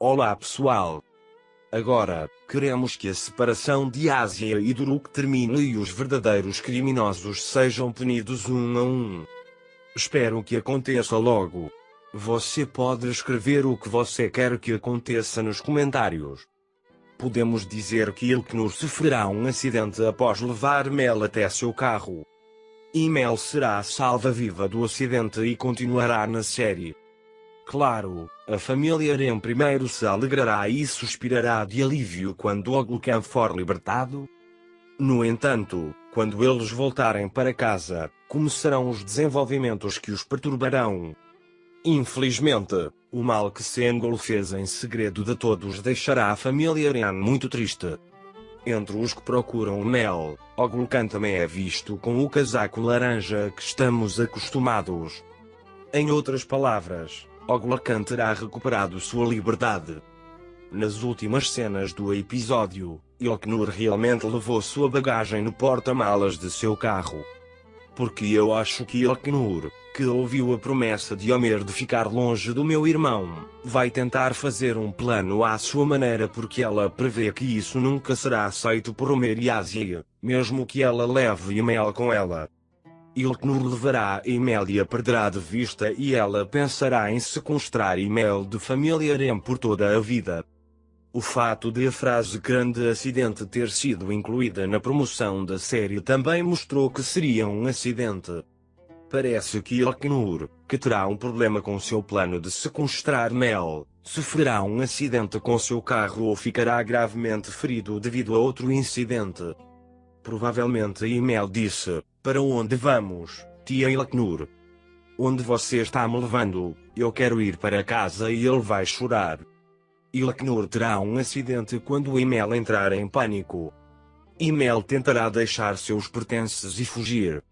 Olá pessoal! Agora, queremos que a separação de Ásia e Druk termine e os verdadeiros criminosos sejam punidos um a um. Espero que aconteça logo. Você pode escrever o que você quer que aconteça nos comentários. Podemos dizer que Ilknur sofrerá um acidente após levar Mel até seu carro. E Mel será a salva-viva do acidente e continuará na série. Claro, a família Eren primeiro se alegrará e suspirará de alívio quando Oglucan for libertado. No entanto, quando eles voltarem para casa, começarão os desenvolvimentos que os perturbarão. Infelizmente, o mal que Sengol fez em segredo de todos deixará a família Eren muito triste. Entre os que procuram Mel, Oglucan também é visto com o casaco laranja que estamos acostumados. Em outras palavras, Oglucan terá recuperado sua liberdade. Nas últimas cenas do episódio, Ilknur realmente levou sua bagagem no porta-malas de seu carro. Porque eu acho que Ilknur, que ouviu a promessa de Homer de ficar longe do meu irmão, vai tentar fazer um plano à sua maneira porque ela prevê que isso nunca será aceito por Homer e Asia, mesmo que ela leve Mel com ela. Ilknur levará Mel e a perderá de vista e ela pensará em sequestrar Mel de família Eren por toda a vida. O fato de a frase grande acidente ter sido incluída na promoção da série também mostrou que seria um acidente. Parece que Ilknur, que terá um problema com seu plano de sequestrar Mel, sofrerá um acidente com seu carro ou ficará gravemente ferido devido a outro incidente. Provavelmente Mel disse: "Para onde vamos, tia Ilknur? Onde você está me levando? Eu quero ir para casa", e ele vai chorar. Ilknur terá um acidente quando Mel entrar em pânico. Mel tentará deixar seus pertences e fugir.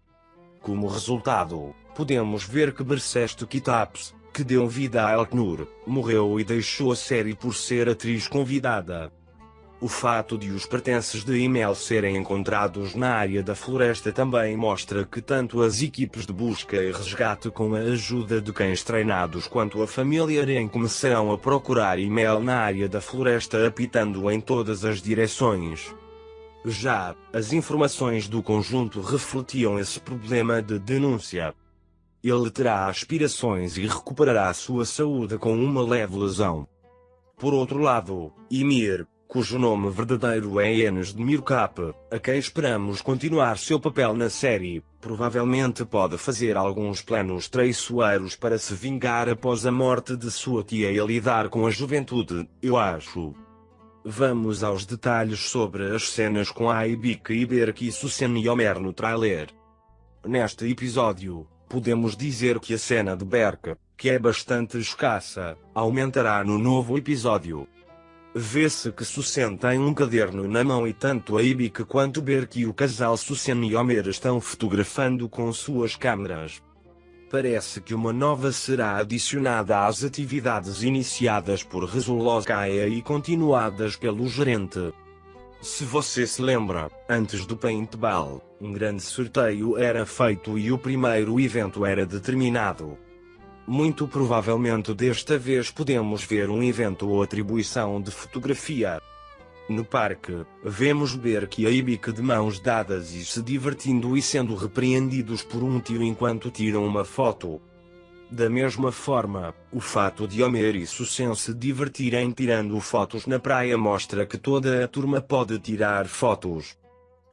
Como resultado, podemos ver que Berceste Kitaps, que deu vida a Ilknur, morreu e deixou a série por ser atriz convidada. O fato de os pertences de Mel serem encontrados na área da floresta também mostra que tanto as equipes de busca e resgate com a ajuda de cães treinados quanto a família Eren começarão a procurar Mel na área da floresta apitando em todas as direções. Já, as informações do conjunto refletiam esse problema de denúncia. Ele terá aspirações e recuperará sua saúde com uma leve lesão. Por outro lado, Ymir, cujo nome verdadeiro é Enes de Mirkap, a quem esperamos continuar seu papel na série, provavelmente pode fazer alguns planos traiçoeiros para se vingar após a morte de sua tia e lidar com a juventude, eu acho. Vamos aos detalhes sobre as cenas com Aibik e Berk e Susan e Homer no trailer. Neste episódio, podemos dizer que a cena de Berk, que é bastante escassa, aumentará no novo episódio. Vê-se que Susan tem um caderno na mão e tanto Aibik quanto Berk e o casal Susan e Homer estão fotografando com suas câmeras. Parece que uma nova será adicionada às atividades iniciadas por Rezulozkaya e continuadas pelo gerente. Se você se lembra, antes do paintball, um grande sorteio era feito e o primeiro evento era determinado. Muito provavelmente desta vez podemos ver um evento ou atribuição de fotografia. No parque, vemos Berk e Aibik de mãos dadas e se divertindo e sendo repreendidos por um tio enquanto tiram uma foto. Da mesma forma, o fato de Homer e Susan se divertirem tirando fotos na praia mostra que toda a turma pode tirar fotos.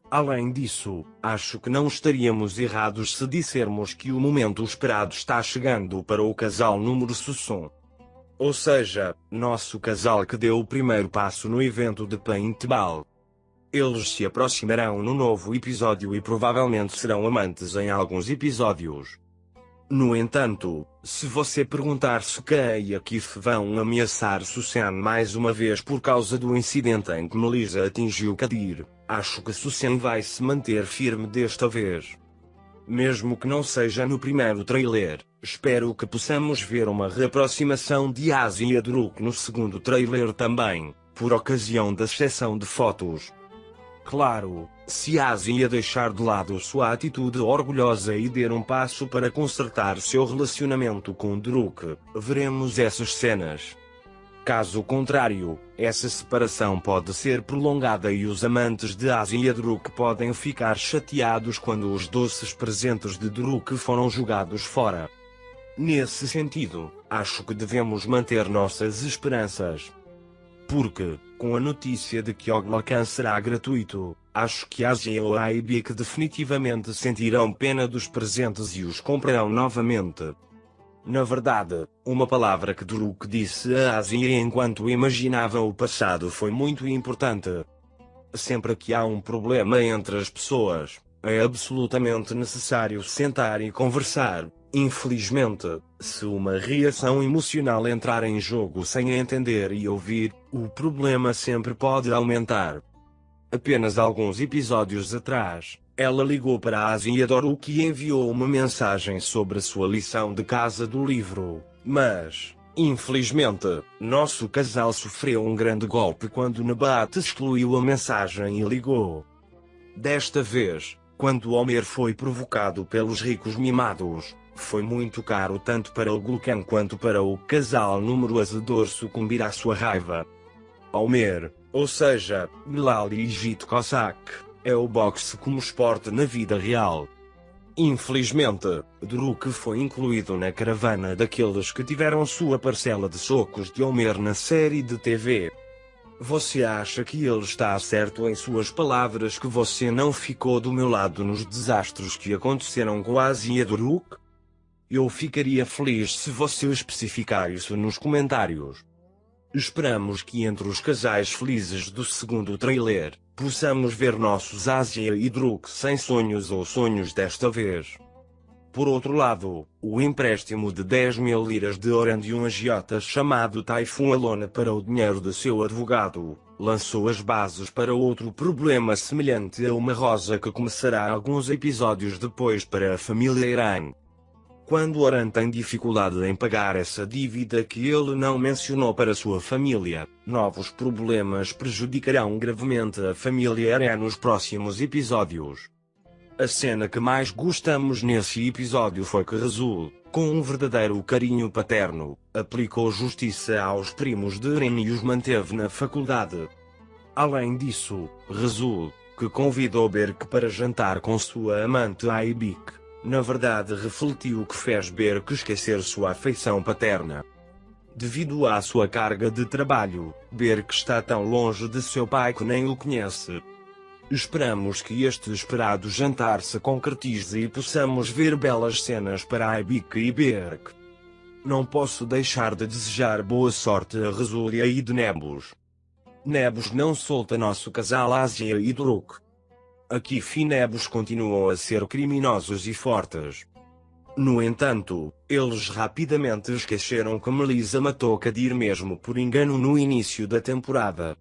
Além disso, acho que não estaríamos errados se dissermos que o momento esperado está chegando para o casal número Susan. Ou seja, nosso casal que deu o primeiro passo no evento de paintball. Eles se aproximarão no novo episódio e provavelmente serão amantes em alguns episódios. No entanto, se você perguntar se Kay e Akif vão ameaçar Susan mais uma vez por causa do incidente em que Melissa atingiu Kadir, acho que Susan vai se manter firme desta vez. Mesmo que não seja no primeiro trailer, espero que possamos ver uma reaproximação de Asia e Druk no segundo trailer também, por ocasião da sessão de fotos. Claro, se Asia deixar de lado sua atitude orgulhosa e der um passo para consertar seu relacionamento com Druk, veremos essas cenas. Caso contrário, essa separação pode ser prolongada e os amantes de Asia e Druk podem ficar chateados quando os doces presentes de Druk foram jogados fora. Nesse sentido, acho que devemos manter nossas esperanças. Porque, com a notícia de que Oglacan será gratuito, acho que Asia ou a Ibik definitivamente sentirão pena dos presentes e os comprarão novamente. Na verdade, uma palavra que Druk disse a Asia enquanto imaginava o passado foi muito importante. Sempre que há um problema entre as pessoas, é absolutamente necessário sentar e conversar. Infelizmente, se uma reação emocional entrar em jogo sem entender e ouvir, o problema sempre pode aumentar. Apenas alguns episódios atrás, ela ligou para a Asia Druk e enviou uma mensagem sobre a sua lição de casa do livro, mas, infelizmente, nosso casal sofreu um grande golpe quando Nabat excluiu a mensagem e ligou. Desta vez, quando Homer foi provocado pelos ricos mimados, foi muito caro tanto para o Gulcan quanto para o casal número azedor sucumbir à sua raiva. Homer, ou seja, Bilal e Jit Cossack, é o boxe como esporte na vida real. Infelizmente, Druk foi incluído na caravana daqueles que tiveram sua parcela de socos de Homer na série de TV. Você acha que ele está certo em suas palavras que você não ficou do meu lado nos desastres que aconteceram com a Asia Druk? Eu ficaria feliz se você especificar isso nos comentários. Esperamos que entre os casais felizes do segundo trailer, possamos ver nossos Asia e Druk sem sonhos ou sonhos desta vez. Por outro lado, o empréstimo de 10.000 liras de ouro de um agiota chamado Typhoon Alone para o dinheiro de seu advogado, lançou as bases para outro problema semelhante a uma rosa que começará alguns episódios depois para a família Irã. Quando Oran tem dificuldade em pagar essa dívida que ele não mencionou para sua família, novos problemas prejudicarão gravemente a família Irã nos próximos episódios. A cena que mais gostamos nesse episódio foi que Rezul, com um verdadeiro carinho paterno, aplicou justiça aos primos de Eren e os manteve na faculdade. Além disso, Rezul, que convidou Berk para jantar com sua amante Aibik, na verdade refletiu que fez Berk esquecer sua afeição paterna. Devido à sua carga de trabalho, Berk está tão longe de seu pai que nem o conhece. Esperamos que este esperado jantar se concretize e possamos ver belas cenas para Aibik e Berk. Não posso deixar de desejar boa sorte a Rezul e a Nebus. Nebus não solta nosso casal Asia e Druk. Aqui Nebus continuam a ser criminosos e fortes. No entanto, eles rapidamente esqueceram que Melissa matou Kadir mesmo por engano no início da temporada.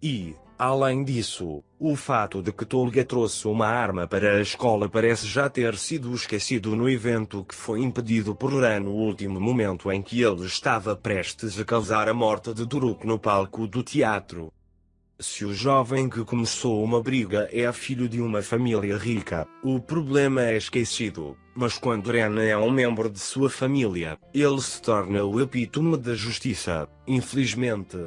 E, além disso, o fato de que Tolga trouxe uma arma para a escola parece já ter sido esquecido no evento que foi impedido por Ran no último momento em que ele estava prestes a causar a morte de Druk no palco do teatro. Se o jovem que começou uma briga é filho de uma família rica, o problema é esquecido, mas quando Ren é um membro de sua família, ele se torna o epítome da justiça, infelizmente.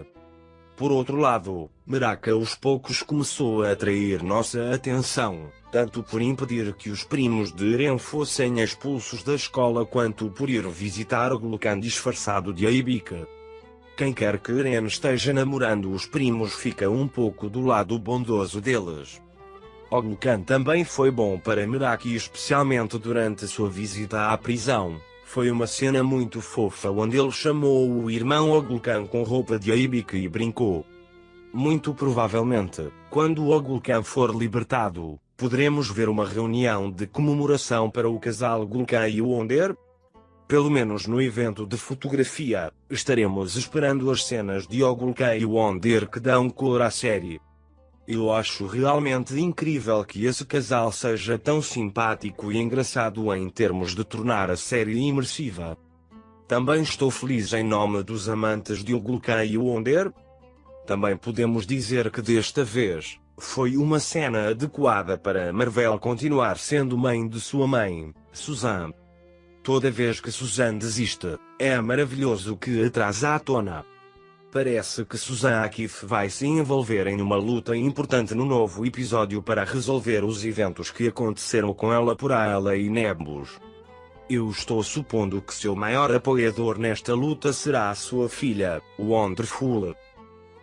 Por outro lado, Meraka aos poucos começou a atrair nossa atenção, tanto por impedir que os primos de Eren fossem expulsos da escola quanto por ir visitar o Gulcan disfarçado de Aibika. Quem quer que Eren esteja namorando os primos fica um pouco do lado bondoso deles. Oglucan também foi bom para Meraki especialmente durante sua visita à prisão. Foi uma cena muito fofa onde ele chamou o irmão Oglucan com roupa de Aibika e brincou. Muito provavelmente, quando Oglucan for libertado, poderemos ver uma reunião de comemoração para o casal Gulcan e Wonder? Pelo menos no evento de fotografia, estaremos esperando as cenas de Oglucan e Wonder que dão cor à série. Eu acho realmente incrível que esse casal seja tão simpático e engraçado em termos de tornar a série imersiva. Também estou feliz em nome dos amantes de Oglucan e Wonder. Também podemos dizer que desta vez, foi uma cena adequada para Marvel continuar sendo mãe de sua mãe, Suzanne. Toda vez que Suzanne desiste, é maravilhoso que a traz à tona. parece que Susan Akif vai se envolver em uma luta importante no novo episódio para resolver os eventos que aconteceram com ela por Ayla e Nebus. Eu estou supondo que seu maior apoiador nesta luta será a sua filha, Wonderful.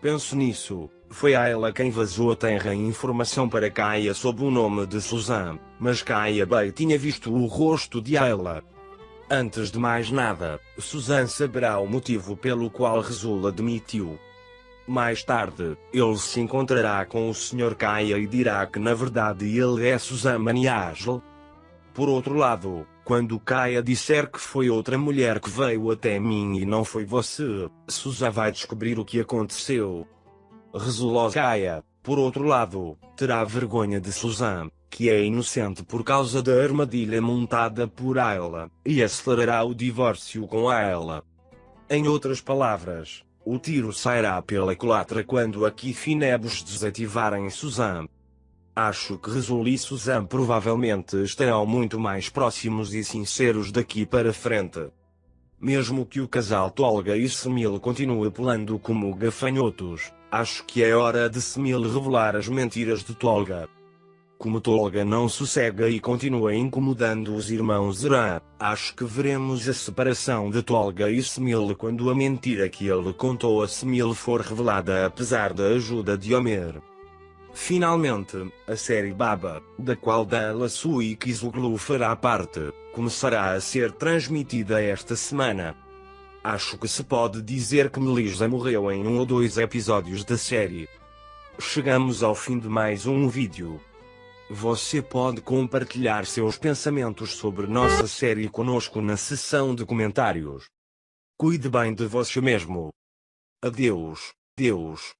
Penso nisso. Foi Ayla quem vazou a terra informação para Kaia sob o nome de Susan, mas Kaia bem tinha visto o rosto de Ayla. Antes de mais nada, Susan saberá o motivo pelo qual Rezul admitiu. Mais tarde, ele se encontrará com o Sr. Kaia e dirá que na verdade ele é Susan Maniasl. Por outro lado, quando Kaia disser que foi outra mulher que veio até mim e não foi você, Susan vai descobrir o que aconteceu. Rezul Kaia, por outro lado, terá vergonha de Susan, que é inocente por causa da armadilha montada por Ayla, e acelerará o divórcio com Ayla. Em outras palavras, o tiro sairá pela culatra quando Akif e Nebus desativarem Susan. Acho que Rezul e Susan provavelmente estarão muito mais próximos e sinceros daqui para frente. Mesmo que o casal Tolga e Semil continue pulando como gafanhotos, acho que é hora de Semil revelar as mentiras de Tolga. Como Tolga não sossega e continua incomodando os irmãos Zran, acho que veremos a separação de Tolga e Semil quando a mentira que ele contou a Semil for revelada apesar da ajuda de Homer. Finalmente, a série Baba, da qual Dan Lasso e Kizuglu fará parte, começará a ser transmitida esta semana. Acho que se pode dizer que Melissa morreu em 1 ou 2 episódios da série. Chegamos ao fim de mais um vídeo. Você pode compartilhar seus pensamentos sobre nossa série conosco na seção de comentários. Cuide bem de você mesmo. Adeus, Deus.